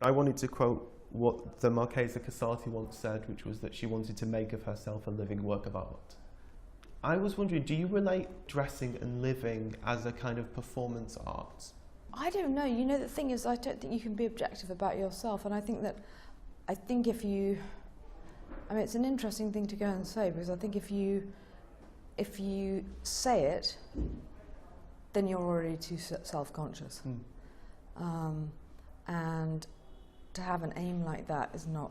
I wanted to quote what the Marchesa Casati once said, which was that she wanted to make of herself a living work of art. I was wondering, do you relate dressing and living as a kind of performance art? I don't know. You know, the thing is, I don't think you can be objective about yourself, and I think if you, I mean, it's an interesting thing to go and say, because I think if you say it, then you're already too self-conscious. And to have an aim like that is not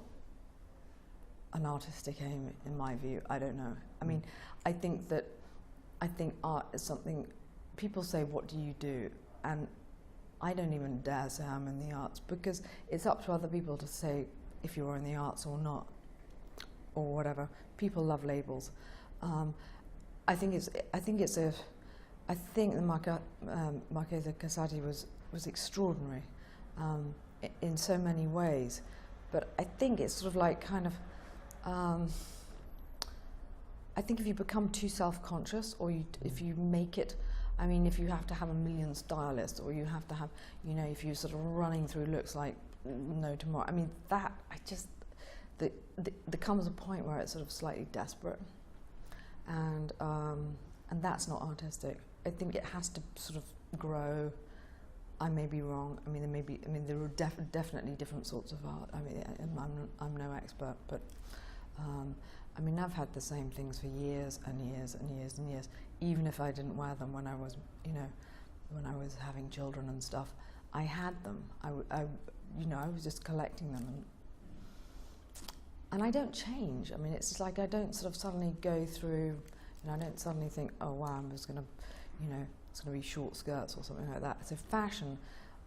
an artistic aim, in my view. I don't know. I mean, I think art is something, people say, what do you do? And I don't even dare say I'm in the arts, because it's up to other people to say if you're in the arts or not, or whatever. People love labels. I think the Marchesa Casati was extraordinary in so many ways, but I think it's sort of like kind of. I think if you become too self-conscious, or if you make it, I mean, if you have to have a million stylists, or you have to have, you know, if you're sort of running through looks like no tomorrow. I mean, there comes a point where it's sort of slightly desperate, and that's not artistic. I think it has to sort of grow. I may be wrong. I mean, there are definitely different sorts of art. I mean, I'm no expert, but I mean, I've had the same things for years and years and years and years. Even if I didn't wear them when I was, you know, when I was having children and stuff, I had them. I was just collecting them, and I don't change. I mean, it's just like I don't sort of suddenly go through. You know, I don't suddenly think, oh wow, I'm just going to, you know, it's going to be short skirts or something like that. So fashion,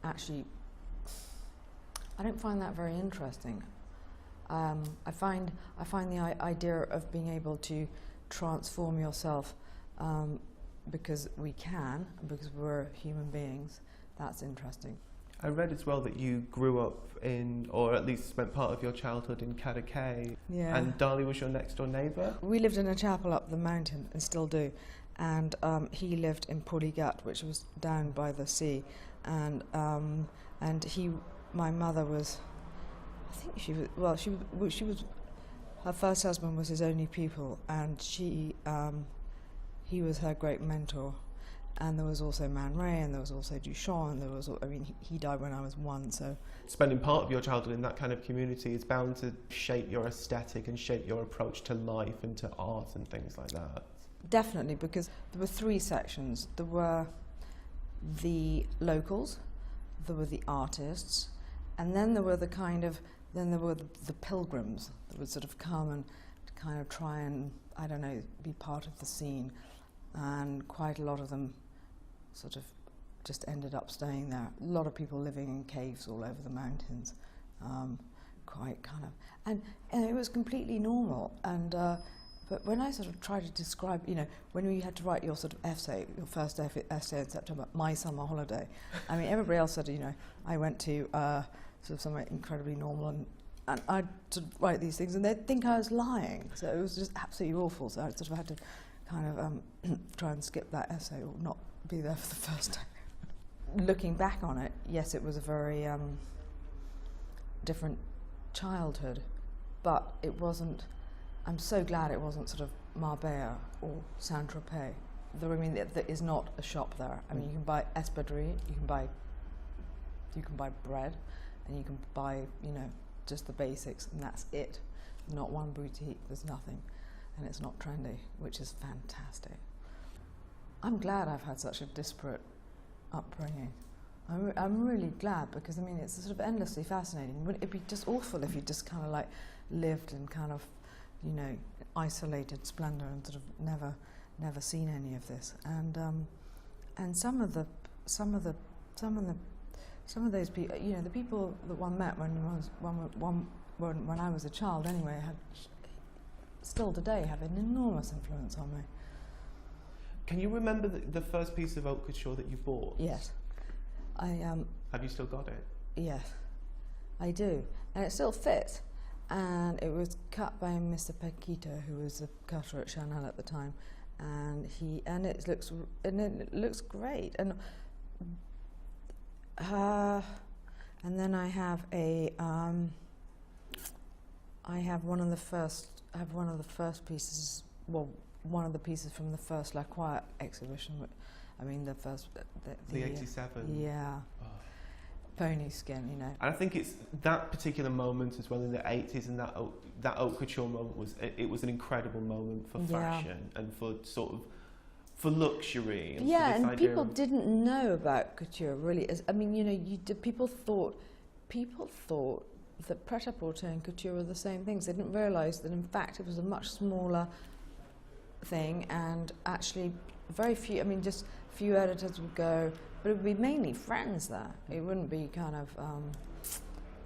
actually, I don't find that very interesting. I find the idea of being able to transform yourself, because we can, because we're human beings, that's interesting. I read as well that you grew up in, or at least spent part of your childhood in Cadaqués, and Dali was your next door neighbour? We lived in a chapel up the mountain, and still do, and he lived in Puligat, which was down by the sea, and my mother was, I think she was, her first husband was his only pupil, and he was her great mentor. And there was also Man Ray, and there was also Duchamp, and there was, I mean, he died when I was 1, so. Spending part of your childhood in that kind of community is bound to shape your aesthetic and shape your approach to life and to art and things like that. Definitely, because there were 3 sections. There were the locals, there were the artists, and then there were the pilgrims that would sort of come and kind of try and, I don't know, be part of the scene. And quite a lot of them sort of just ended up staying there. A lot of people living in caves all over the mountains, quite kind of, and it was completely normal. And but when I sort of tried to describe, you know, when you had to write your sort of essay, your first essay in September, my summer holiday, I mean, everybody else said, you know, I went to sort of somewhere incredibly normal, and I'd sort of write these things, and they'd think I was lying. So it was just absolutely awful. So I sort of had to kind of try and skip that essay, or not be there for the first time. Looking back on it, yes, it was a very different childhood, but it wasn't. I'm so glad it wasn't sort of Marbella or Saint-Tropez. I mean, there is not a shop there. I mean, you can buy espadrille, you can buy bread, and you can buy, you know, just the basics, and that's it. Not one boutique. There's nothing. And it's not trendy, which is fantastic. I'm glad I've had such a disparate upbringing. I'm really glad, because I mean, it's sort of endlessly fascinating. Wouldn't it be just awful if you just kind of like lived in kind of, you know, isolated splendour and sort of never seen any of this? And some of those people, you know, the people that one met when I was a child anyway, still today have an enormous influence on me. Can you remember the first piece of haute couture that you bought? Yes. Have you still got it? Yes, I do. And it still fits. And it was cut by Mr. Paquito, who was a cutter at Chanel at the time. And it looks great. And And then I have one of the first pieces. Well, one of the pieces from the first La Croix exhibition. I mean, the first. The 87. Yeah. Oh. Pony skin, you know. And I think it's that particular moment as well in the 80s, and that haute couture moment was an incredible moment for fashion and for sort of for luxury. And yeah, for this and idea people of didn't know about couture really. I mean, you know, people thought that pret-a-porter and couture were the same things. They didn't realise that in fact it was a much smaller thing, and actually very few. I mean, just few editors would go. But it would be mainly friends there. It wouldn't be kind of,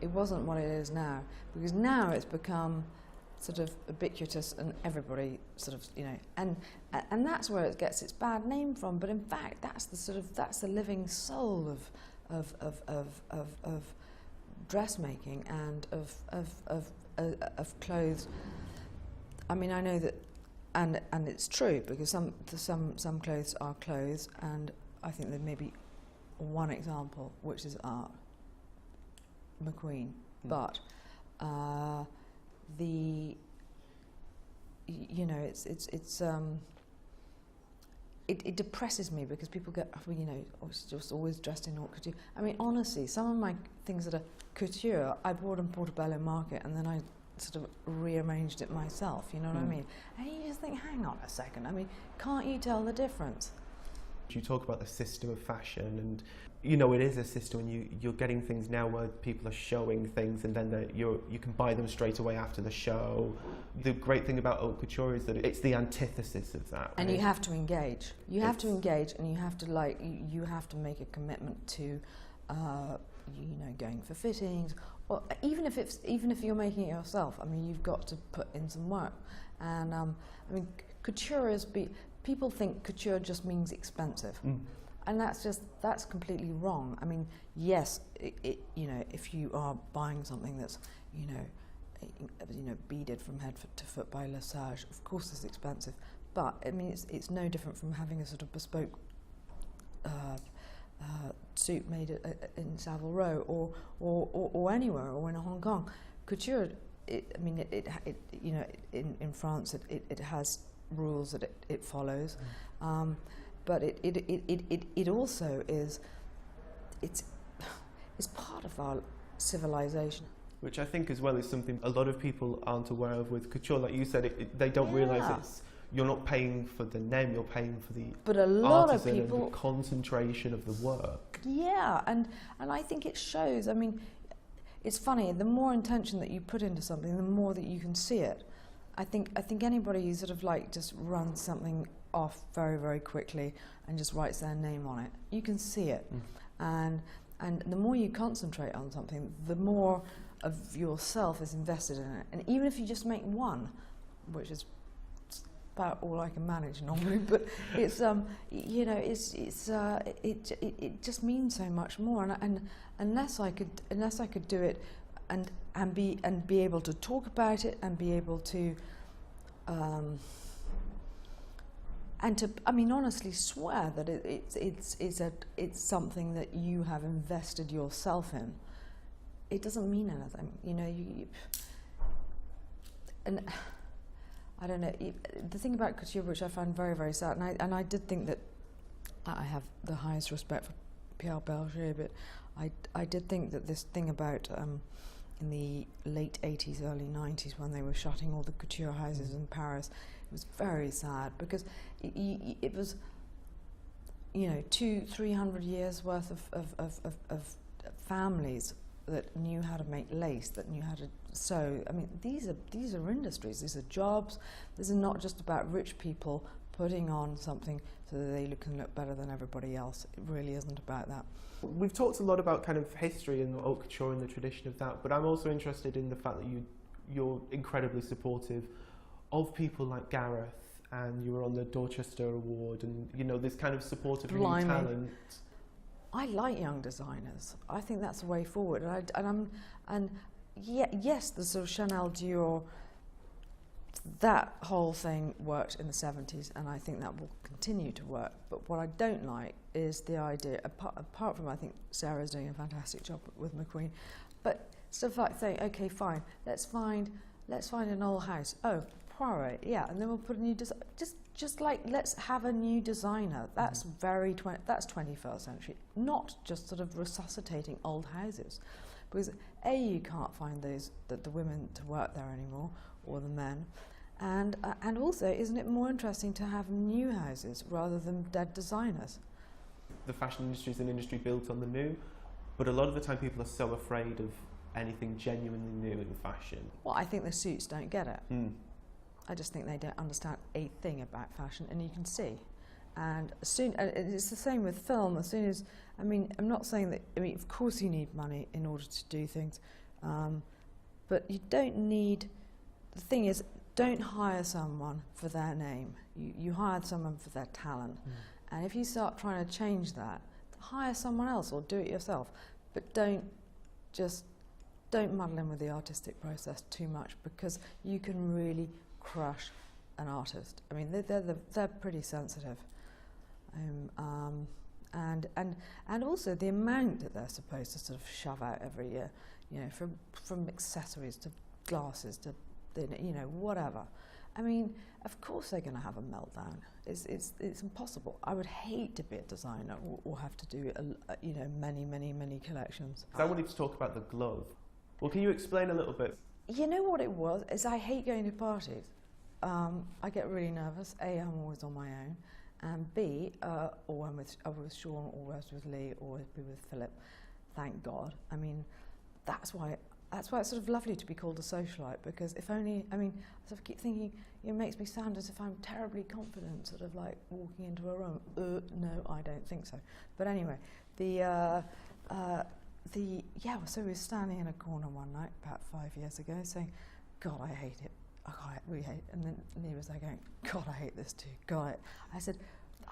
it wasn't what it is now. Because now it's become sort of ubiquitous and everybody sort of, you know, and that's where it gets its bad name from. But in fact, that's the living soul of dressmaking and of clothes. I mean, I know that, and it's true, because some clothes are clothes, and I think there may be one example, which is art, McQueen. But it depresses me because people get, you know, just always dressed in haute couture. I mean, honestly, some of my things that are couture, I bought in Portobello Market, and then I sort of rearranged it myself. You know what I mean? And you just think, hang on a second. I mean, can't you tell the difference? You talk about the system of fashion, and you know it is a system, and you're getting things now where people are showing things, and then you can buy them straight away after the show. The great thing about haute couture is that it's the antithesis of that. Right? And you have to engage. You have to engage, and you have to you have to make a commitment to, you know, going for fittings, or even if you're making it yourself. I mean, you've got to put in some work, and I mean, couture is people think couture just means expensive, and that's completely wrong. I mean, yes, you know, if you are buying something that's you know beaded from head to foot by Lesage, of course it's expensive. But I mean, it's no different from having a sort of bespoke suit made in Savile Row or anywhere, or in Hong Kong. Couture, I mean, you know, in France it has rules that it follows, but it also is it's part of our civilization, which I think as well is something a lot of people aren't aware of with couture. Like you said, they don't realise you're not paying for the name, you're paying for the but a lot of artisan people, and the concentration of the work. Yeah, and I think it shows. I mean, it's funny, the more intention that you put into something, the more that you can see it. I think anybody who sort of like just runs something off very, very quickly and just writes their name on it, you can see it. And the more you concentrate on something, the more of yourself is invested in it. And even if you just make one, which is about all I can manage normally, but it's you know, it just means so much more. And unless I could do it and be able to talk about it, and be able to and to, I mean, honestly swear that it's something that you have invested yourself in, it doesn't mean anything, you know. And I don't know, the thing about couture, which I find very, very sad, and I did think that I have the highest respect for Pierre Berger, but I did think that this thing about in the late 80s, early 90s, when they were shutting all the couture houses in Paris, it was very sad, because it was, you know, 200-300 years worth of families that knew how to make lace, that knew how to sew. I mean, these are industries, these are jobs. This is not just about rich people putting on something so that they can look better than everybody else. It really isn't about that. We've talked a lot about kind of history and haute couture and the tradition of that, but I'm also interested in the fact that you're incredibly supportive of people like Gareth, and you were on the Dorchester Award, and you know, this kind of support of new talent. I like young designers. I think that's the way forward. Yes, the sort of Chanel Dior that whole thing worked in the 70s, and I think that will continue to work. But what I don't like is the idea, apart from I think Sarah's doing a fantastic job with McQueen, but stuff like saying, okay, fine, let's find an old house. Oh, Poirot, yeah, and then we'll put a new design. Just like let's have a new designer. That's that's 21st century, not just sort of resuscitating old houses, because you can't find the women to work there anymore, or the men. And also, isn't it more interesting to have new houses rather than dead designers? The fashion industry is an industry built on the new, but a lot of the time people are so afraid of anything genuinely new in fashion. Well, I think the suits don't get it. Mm. I just think they don't understand a thing about fashion, and you can see. And it's the same with film. As soon as, I mean, I'm not saying that, I mean, of course you need money in order to do things, but you don't need, the thing is, don't hire someone for their name. You hire someone for their talent. Mm. And if you start trying to change that, hire someone else or do it yourself. But don't muddle in with the artistic process too much, because you can really crush an artist. I mean, they're pretty sensitive. And also the amount that they're supposed to sort of shove out every year, you know, from accessories to glasses to, you know, whatever. I mean, of course they're going to have a meltdown. It's impossible. I would hate to be a designer or have to do you know, many collections. I wanted to talk about the glove. Well, can you explain a little bit? You know what it was? Is I hate going to parties. I get really nervous. A, I'm always on my own, and B, or I'm with Sean, or I was with Lee, or I'd be with Philip. Thank God. I mean, that's why it's sort of lovely to be called a socialite, because if only, I mean, I sort of keep thinking, it makes me sound as if I'm terribly confident, sort of like walking into a room. No, I don't think so. But anyway, so we were standing in a corner one night about 5 years ago saying, God, I hate it. I really hate it. And then Lee was there going, God, I hate this too. God, I said,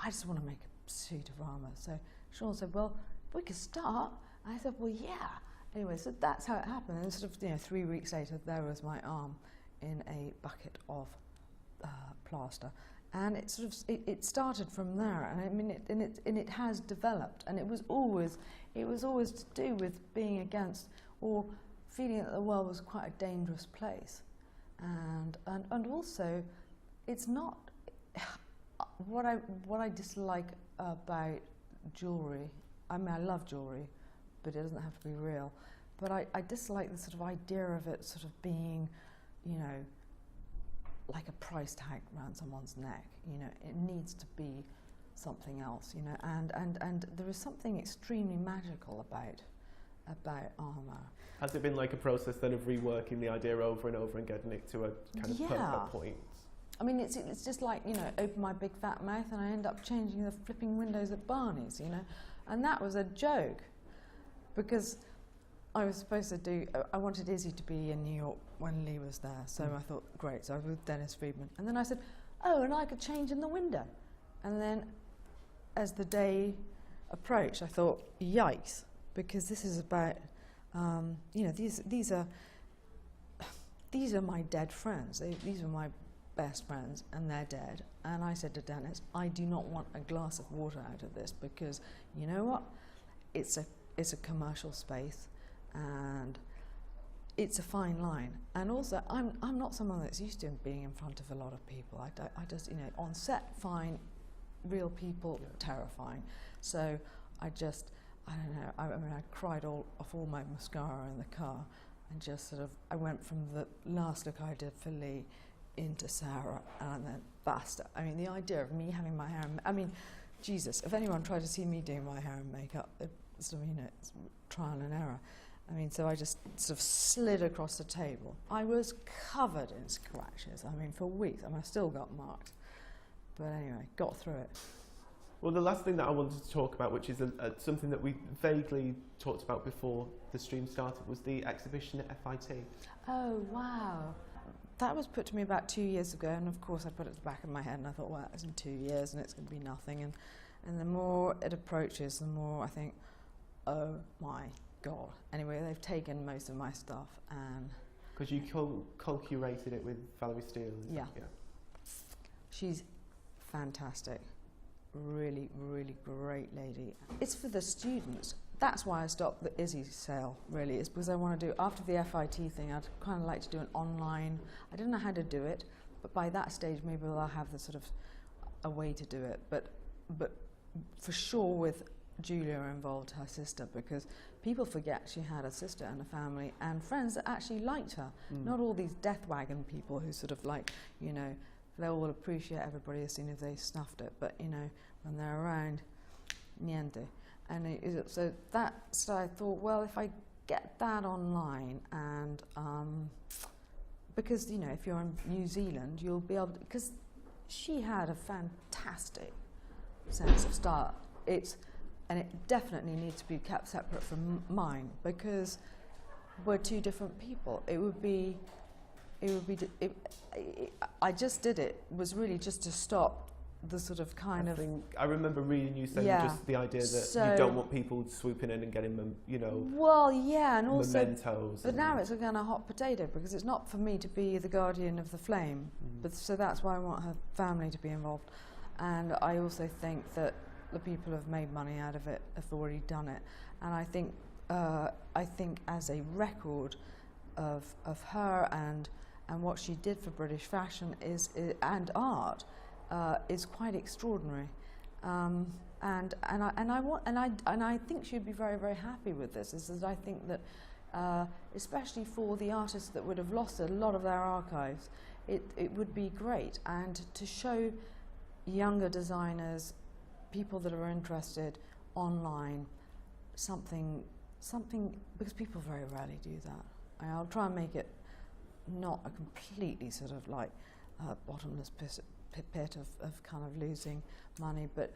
I just want to make a suit of armour. So Sean said, well, we could start. And I said, well, yeah. Anyway, so that's how it happened. And sort of, you know, 3 weeks later, there was my arm in a bucket of plaster. And it sort of, it started from there. And I mean, it has developed. And it was always to do with being against, or feeling that the world was quite a dangerous place. And also, it's not what I dislike about jewellery. I mean, I love jewellery, but it doesn't have to be real. But I dislike the sort of idea of it sort of being, you know, like a price tag around someone's neck. You know, it needs to be something else. You know, and there is something extremely magical about armour. Has it been like a process then of reworking the idea over and over and getting it to a kind of perfect point? I mean, it's just like, you know, open my big fat mouth and I end up changing the flipping windows at Barney's, you know. And that was a joke, because I was supposed to do, I wanted Izzy to be in New York when Lee was there. So I thought, great, so I was with Dennis Friedman. And then I said, oh, and I could change in the window. And then as the day approached, I thought, yikes, because this is about, you know, these are my dead friends. These are my best friends, and they're dead. And I said to Dennis, I do not want a glass of water out of this, because you know what? It's a commercial space, and it's a fine line. And also, I'm not someone that's used to being in front of a lot of people. I just, you know, on set, fine, real people, terrifying. So I don't know, I mean, I cried off all my mascara in the car, and just sort of, I went from the last look I did for Lee into Sarah, and then basta. I mean, the idea of me having my hair, I mean, Jesus, if anyone tried to see me doing my hair and makeup, it's, you know, it's trial and error. I mean, so I just sort of slid across the table. I was covered in scratches, I mean, for weeks. I mean, I still got marked. But anyway, got through it. Well, the last thing that I wanted to talk about, which is something that we vaguely talked about before the stream started, was the exhibition at FIT. Oh, wow. That was put to me about 2 years ago, and of course I put it at the back of my head, and I thought, well, it's in 2 years and it's going to be nothing. And the more it approaches, the more I think, oh my God. Anyway, they've taken most of my stuff, and Because you co-curated it with Valerie Steele. Yeah. She's fantastic. Really, really great lady. It's for the students. That's why I stopped the Izzy sale, really. It's because I want to do, after the FIT thing, I'd kind of like to do an online. I didn't know how to do it, but by that stage, maybe I'll have the sort of a way to do it. But for sure with Julia involved, her sister, because people forget she had a sister and a family and friends that actually liked her. Not all these death wagon people who sort of like, you know, they'll all appreciate everybody as soon as they snuffed it, but you know, when they're around, niente. And so I thought, well, if I get that online, and because you know, if you're in New Zealand, you'll be able to, because she had a fantastic sense of style. And it definitely needs to be kept separate from mine, because we're two different people. I just did it, was really just to stop the sort of I remember reading you saying just the idea that you don't want people swooping in and getting, you know, well, yeah, and also, mementos. But now it's a kind of hot potato, because it's not for me to be the guardian of the flame, but so that's why I want her family to be involved. And I also think that the people who have made money out of it have already done it, and I think as a record of her and what she did for British fashion and art is quite extraordinary, and I think she'd be very, very happy with this. Is that I think that especially for the artists that would have lost a lot of their archives, it would be great, and to show younger designers, people that are interested online, something, because people very rarely do that. I'll try and make it not a completely sort of like bottomless pit of kind of losing money, but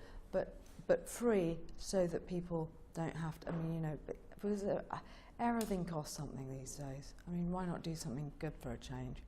free, so that people don't have to, I mean, you know, because everything costs something these days. I mean, why not do something good for a change?